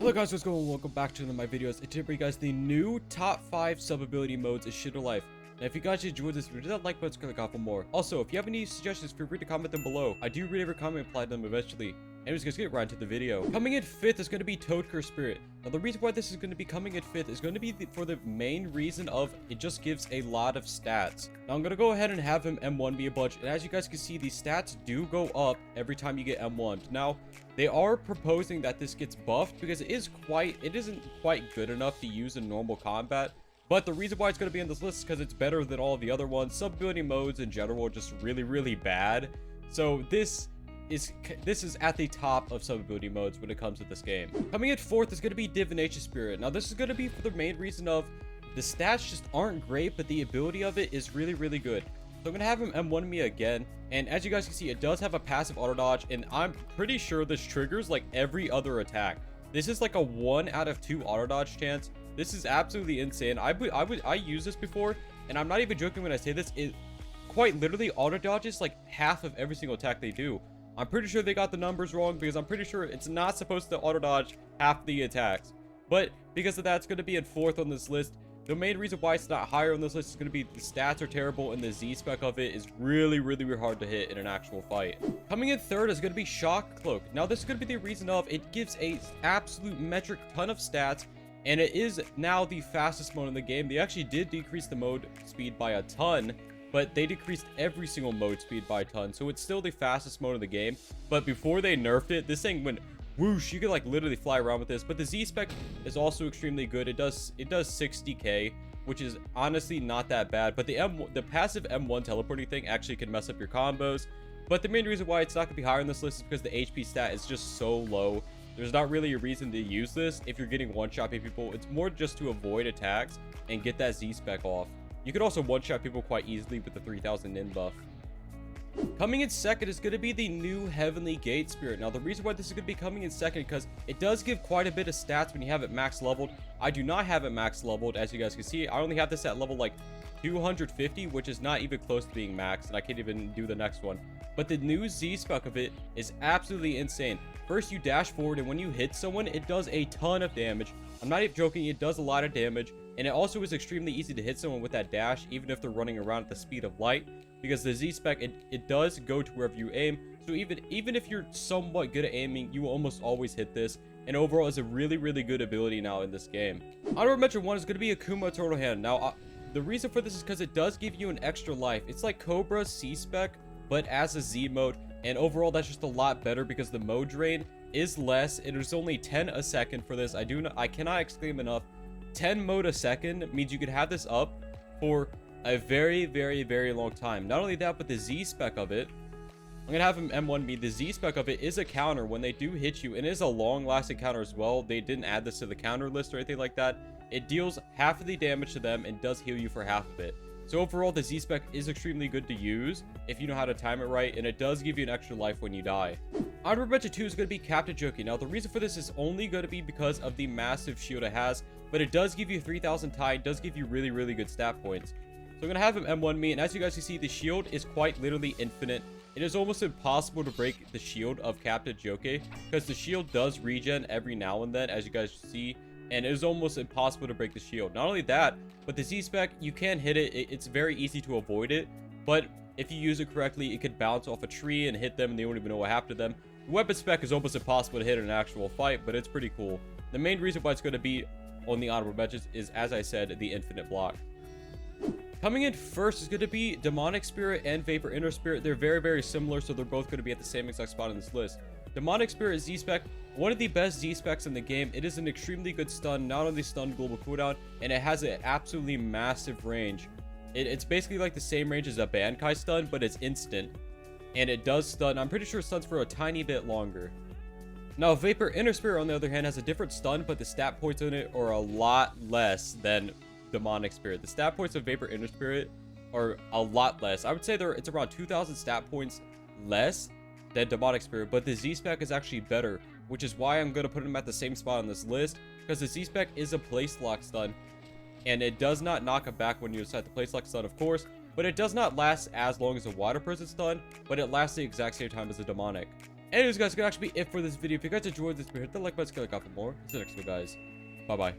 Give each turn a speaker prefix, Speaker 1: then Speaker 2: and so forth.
Speaker 1: Hello guys, what's going on? Welcome back to one of my videos. And today for you guys, the new top 5 sub ability modes is Shindo Life. Now if you guys enjoyed this video, hit that like button, click off for more. Also, if you have any suggestions, feel free to comment them below. I do read every comment and apply them eventually. Anyways, let's get right into the video. Coming in 5th is going to be Toad Curse Spirit. Now the reason why this is going to be coming in 5th is going to be for the main reason of it just gives a lot of stats. Now I'm going to go ahead and have him M1 me a bunch. And as you guys can see, these stats do go up every time you get M1'd. Now, they are proposing that this gets buffed because it isn't quite good enough to use in normal combat. But the reason why it's going to be on this list is because it's better than all the other ones. Sub ability modes in general are just really bad. So this is at the top of sub ability modes when it comes to this game. Coming in 4th is going to be Divination Spirit. Now this is going to be for the main reason of the stats just aren't great, but the ability of it is really good. So I'm going to have him M1 me again. And as you guys can see, it does have a passive auto dodge. And I'm pretty sure this triggers like every other attack. This is like a 1 out of 2 auto dodge chance. This is absolutely insane. I used this before. And I'm not even joking when I say this. It quite literally auto dodges like half of every single attack they do. I'm pretty sure they got the numbers wrong because I'm pretty sure it's not supposed to auto dodge half the attacks. But because of that, it's going to be in 4th on this list. The main reason why it's not higher on this list is going to be the stats are terrible and the Z spec of it is really hard to hit in an actual fight. Coming in 3rd is going to be Shock Cloak. Now this is going to be the reason of it gives a absolute metric ton of stats and it is now the fastest mode in the game. They actually did decrease the mode speed by a ton, but they decreased every single mode speed by a ton, so it's still the fastest mode in the game. But before they nerfed it, this thing went whoosh. You could like literally fly around with this. But the Z spec is also extremely good. It does 60k, which is honestly not that bad. But the passive M1 teleporting thing actually can mess up your combos. But the main reason why it's not gonna be higher on this list is because the HP stat is just so low. There's not really a reason to use this if you're getting one-shotting people. It's more just to avoid attacks and get that Z spec off. You could also one-shot people quite easily with the 3000 nin buff. Coming in 2nd is going to be the new Heavenly Gate Spirit. Now, the reason why this is going to be coming in 2nd because it does give quite a bit of stats when you have it max leveled. I do not have it max leveled, as you guys can see. I only have this at level like 250, which is not even close to being maxed, and I can't even do the next one. But the new Z spec of it is absolutely insane. First, you dash forward, and when you hit someone, it does a ton of damage. I'm not even joking, it does a lot of damage. And it also is extremely easy to hit someone with that dash, even if they're running around at the speed of light. Because the Z spec, it does go to wherever you aim. So even if you're somewhat good at aiming, you will almost always hit this. And overall, it's a really good ability now in this game. Honorable mention 1 is going to be Akuma Turtle Hand. Now, the reason for this is because it does give you an extra life. It's like Cobra's C spec, but as a Z mode. And overall, that's just a lot better because the mode drain is less. It is only 10 a second for this. I cannot exclaim enough. 10 mode a second means you could have this up for a very long time. Not only that, but the Z spec of it, I'm gonna have him M1 me. The Z spec of it is a counter when they do hit you, and it is a long-lasting counter as well. They didn't add this to the counter list or anything like that. It deals half of the damage to them and does heal you for half of it. So overall, the Z spec is extremely good to use if you know how to time it right, and it does give you an extra life when you die. Honorable mention 2 is going to be Captain Joki. Now, the reason for this is only going to be because of the massive shield it has, but it does give you 3000 tie. It does give you really good stat points. So I'm going to have him M1 me, and as you guys can see, the shield is quite literally infinite. It is almost impossible to break the shield of Captain Joki, because the shield does regen every now and then, as you guys see, and it is almost impossible to break the shield. Not only that, but the Z spec, you can hit it. It's very easy to avoid it, but if you use it correctly, it could bounce off a tree and hit them, and they won't even know what happened to them. The weapon spec is almost impossible to hit in an actual fight, but it's pretty cool. The main reason why it's going to be on the honorable mentions is, as I said, the infinite block. Coming in 1st is going to be Demonic Spirit and Vapor Inner Spirit. They're very similar, so they're both going to be at the same exact spot on this list. Demonic Spirit Z spec, one of the best Z specs in the game. It is an extremely good stun, not only stun global cooldown, and it has an absolutely massive range. It's basically like the same range as a Bankai stun, but it's instant. And it does stun. I'm pretty sure it stuns for a tiny bit longer. Now, Vapor Inner Spirit, on the other hand, has a different stun, but the stat points on it are a lot less than Demonic Spirit. The stat points of Vapor Inner Spirit are a lot less. I would say it's around 2000 stat points less than Demonic Spirit, but the Z spec is actually better, which is why I'm going to put him at the same spot on this list, because the Z spec is a place lock stun, and it does not knock it back when you decide the place lock stun, of course, but it does not last as long as a water person stun, but it lasts the exact same time as a demonic. Anyways, guys, that's gonna actually be it for this video. If you guys enjoyed this video, hit the like button, click off for more. See you next one, guys. Bye bye.